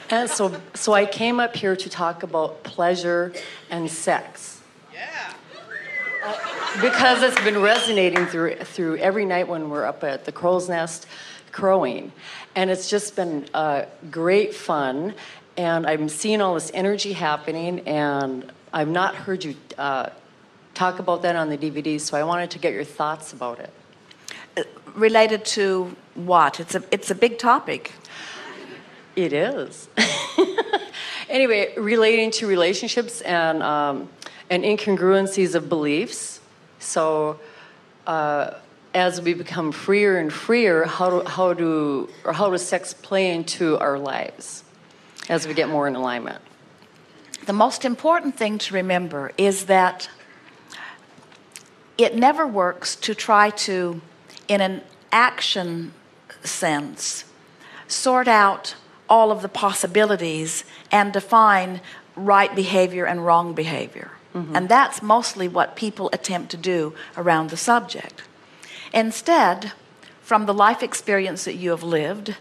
And so I came up here to talk about pleasure and sex. Yeah. Because it's been resonating through every night when we're up at the crow's nest crowing. And it's just been great fun. And I'm seeing all this energy happening, and I've not heard you talk about that on the DVD, so I wanted to get your thoughts about it. Related to what? It's a big topic. It is. Anyway, relating to relationships and incongruencies of beliefs. So as we become freer and freer, how does sex play into our lives as we get more in alignment? The most important thing to remember is that it never works to try to, in an action sense, sort out all of the possibilities and define right behavior and wrong behavior. Mm-hmm. And that's mostly what people attempt to do around the subject. Instead, from the life experience that you have lived,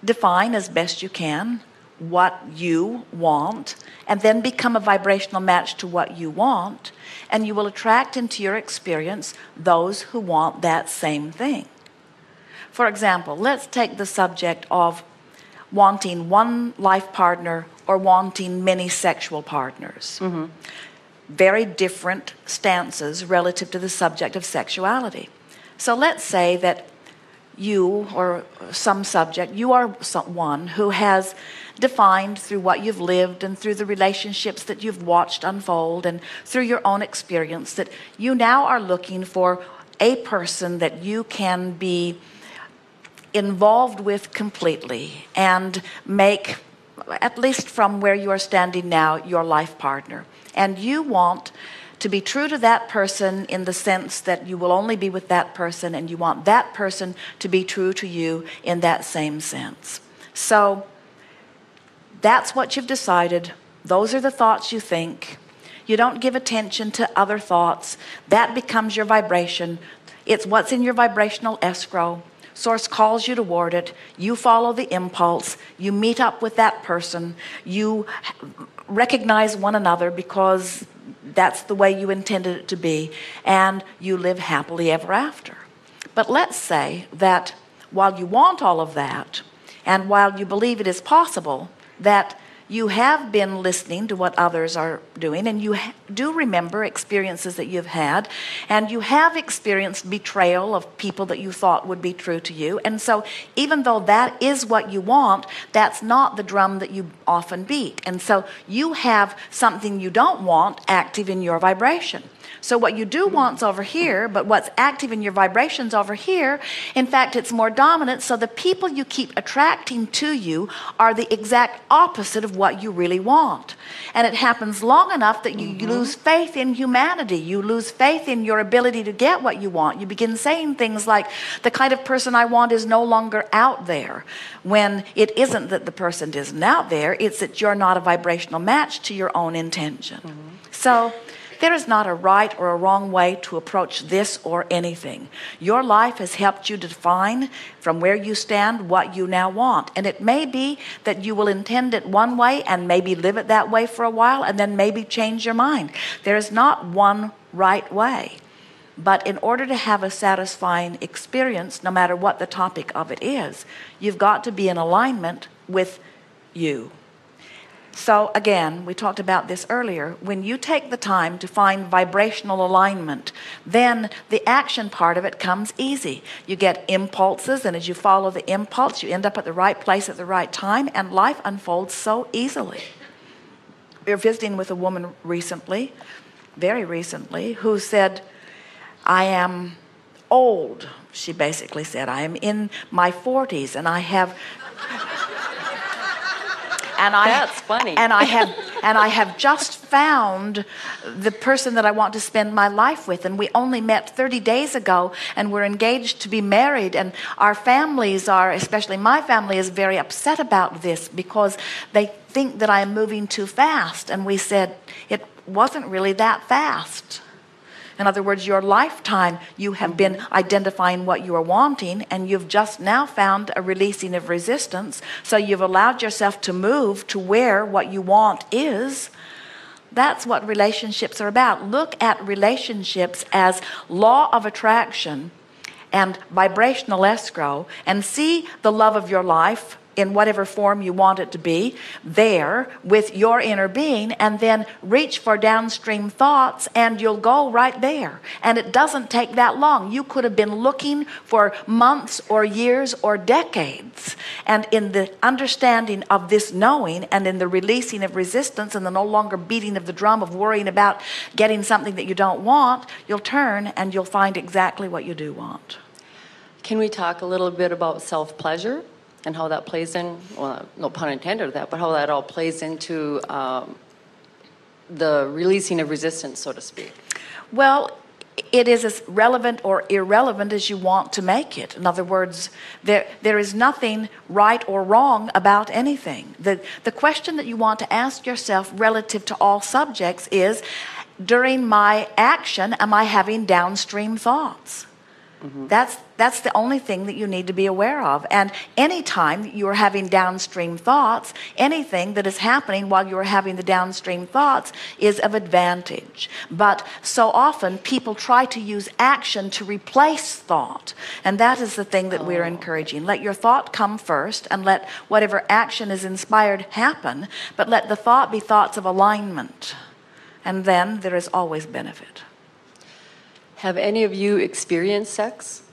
define as best you can what you want, and then become a vibrational match to what you want, and you will attract into your experience those who want that same thing. For example, let's take the subject of wanting one life partner or wanting many sexual partners. Mm-hmm. Very different stances relative to the subject of sexuality. So let's say that you or some subject, you are someone who has defined through what you've lived and through the relationships that you've watched unfold and through your own experience that you now are looking for a person that you can be involved with completely and make, at least from where you are standing now, your life partner. And you want to be true to that person in the sense that you will only be with that person, and you want that person to be true to you in that same sense. So that's what you've decided. Those are the thoughts you think. You don't give attention to other thoughts. That becomes your vibration. It's what's in your vibrational escrow. Source calls you toward it. You follow the impulse. You meet up with that person. You recognize one another because that's the way you intended it to be. And you live happily ever after. But let's say that while you want all of that, and while you believe it is possible, that you have been listening to what others are doing, and you do remember experiences that you've had, and you have experienced betrayal of people that you thought would be true to you. And so even though that is what you want, that's not the drum that you often beat. And so you have something you don't want active in your vibration. So what you do want's over here, but what's active in your vibrations over here, in fact, it's more dominant. So the people you keep attracting to you are the exact opposite of what you really want. And it happens long enough that you lose faith in humanity. You lose faith in your ability to get what you want. You begin saying things like, the kind of person I want is no longer out there. When it isn't that the person isn't out there, it's that you're not a vibrational match to your own intention. So there is not a right or a wrong way to approach this or anything. Your life has helped you define from where you stand what you now want. And it may be that you will intend it one way and maybe live it that way for a while and then maybe change your mind. There is not one right way. But in order to have a satisfying experience, no matter what the topic of it is, you've got to be in alignment with you. So again, we talked about this earlier. When you take the time to find vibrational alignment, then the action part of it comes easy. You get impulses, and as you follow the impulse, you end up at the right place at the right time, and life unfolds so easily. We were visiting with a woman recently, very recently, who said, I am old, she basically said. I am in my 40s, and I have... That's funny. And I have just found the person that I want to spend my life with. And we only met 30 days ago, and we're engaged to be married. And our families are, especially my family, is very upset about this because they think that I am moving too fast. And we said, it wasn't really that fast. In other words, your lifetime, you have been identifying what you are wanting, and you've just now found a releasing of resistance. So you've allowed yourself to move to where what you want is. That's what relationships are about. Look at relationships as law of attraction and vibrational escrow, and see the love of your life in whatever form you want it to be there with your inner being, and then reach for downstream thoughts and you'll go right there. And it doesn't take that long. You could have been looking for months or years or decades, and in the understanding of this knowing and in the releasing of resistance and the no longer beating of the drum of worrying about getting something that you don't want, you'll turn and you'll find exactly what you do want. Can we talk a little bit about self-pleasure and how that plays in, well, no pun intended with that, but how that all plays into the releasing of resistance, so to speak? Well, it is as relevant or irrelevant as you want to make it. In other words, there is nothing right or wrong about anything. The question that you want to ask yourself relative to all subjects is, during my action, am I having downstream thoughts? That's the only thing that you need to be aware of. And anytime you are having downstream thoughts, anything that is happening while you are having the downstream thoughts is of advantage. But so often people try to use action to replace thought. And that is the thing that we're encouraging. Let your thought come first, and let whatever action is inspired happen, but let the thought be thoughts of alignment. And then there is always benefit. Have any of you experienced sex?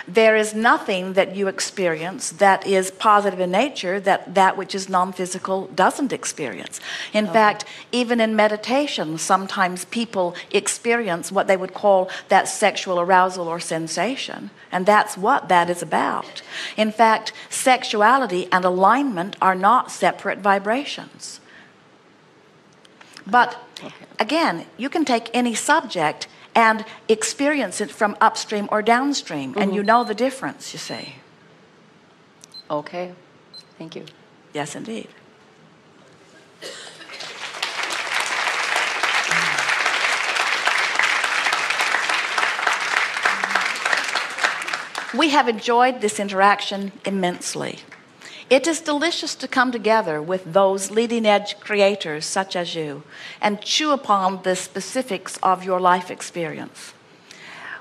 There is nothing that you experience that is positive in nature that which is non-physical doesn't experience. In fact, even in meditation, sometimes people experience what they would call that sexual arousal or sensation. And that's what that is about. In fact, sexuality and alignment are not separate vibrations. But again, you can take any subject and experience it from upstream or downstream, and you know the difference, you see. Okay, thank you. Yes, indeed. We have enjoyed this interaction immensely. It is delicious to come together with those leading edge creators such as you and chew upon the specifics of your life experience.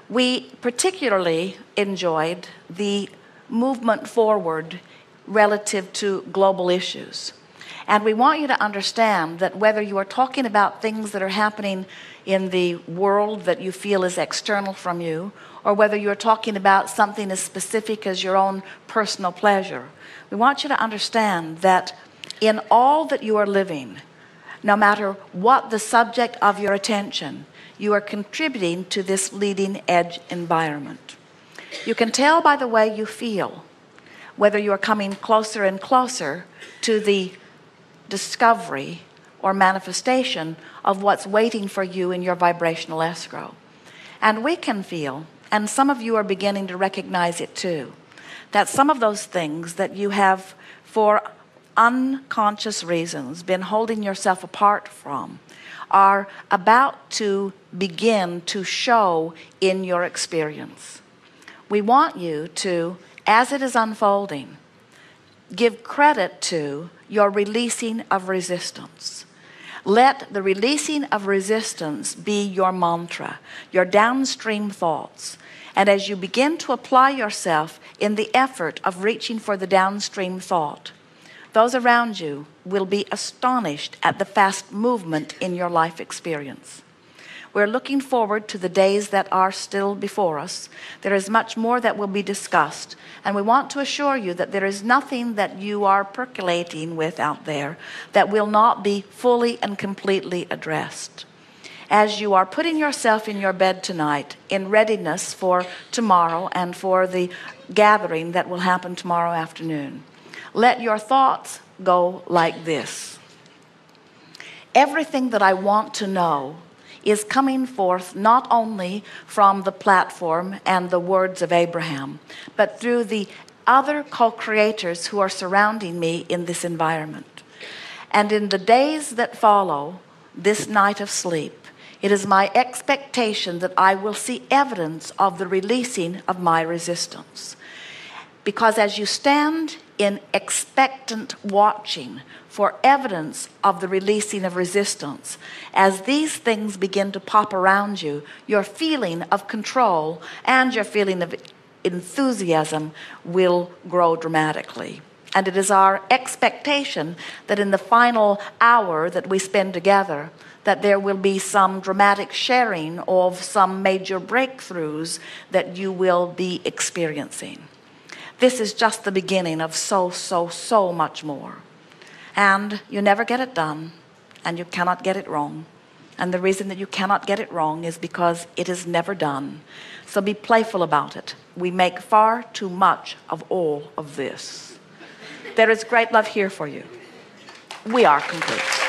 We particularly enjoyed the movement forward relative to global issues. And we want you to understand that whether you are talking about things that are happening in the world that you feel is external from you, or whether you're talking about something as specific as your own personal pleasure, we want you to understand that in all that you are living, no matter what the subject of your attention, you are contributing to this leading edge environment. You can tell by the way you feel whether you are coming closer and closer to the discovery or manifestation of what's waiting for you in your vibrational escrow. And we can feel, and some of you are beginning to recognize it too, that some of those things that you have, for unconscious reasons, been holding yourself apart from are about to begin to show in your experience. We want you to, as it is unfolding, give credit to your releasing of resistance. Let the releasing of resistance be your mantra, your downstream thoughts. And as you begin to apply yourself in the effort of reaching for the downstream thought, those around you will be astonished at the fast movement in your life experience. We're looking forward to the days that are still before us. There is much more that will be discussed, and we want to assure you that there is nothing that you are percolating with out there that will not be fully and completely addressed. As you are putting yourself in your bed tonight in readiness for tomorrow and for the gathering that will happen tomorrow afternoon, let your thoughts go like this. Everything that I want to know is coming forth not only from the platform and the words of Abraham, but through the other co-creators who are surrounding me in this environment. And in the days that follow this night of sleep, It is my expectation that I will see evidence of the releasing of my resistance. Because as you stand in expectant watching for evidence of the releasing of resistance, as these things begin to pop around you, your feeling of control and your feeling of enthusiasm will grow dramatically. And it is our expectation that in the final hour that we spend together, that there will be some dramatic sharing of some major breakthroughs that you will be experiencing. This is just the beginning of so much more. And you never get it done, and you cannot get it wrong. And the reason that you cannot get it wrong is because it is never done. So be playful about it. We make far too much of all of this. There is great love here for you. We are complete.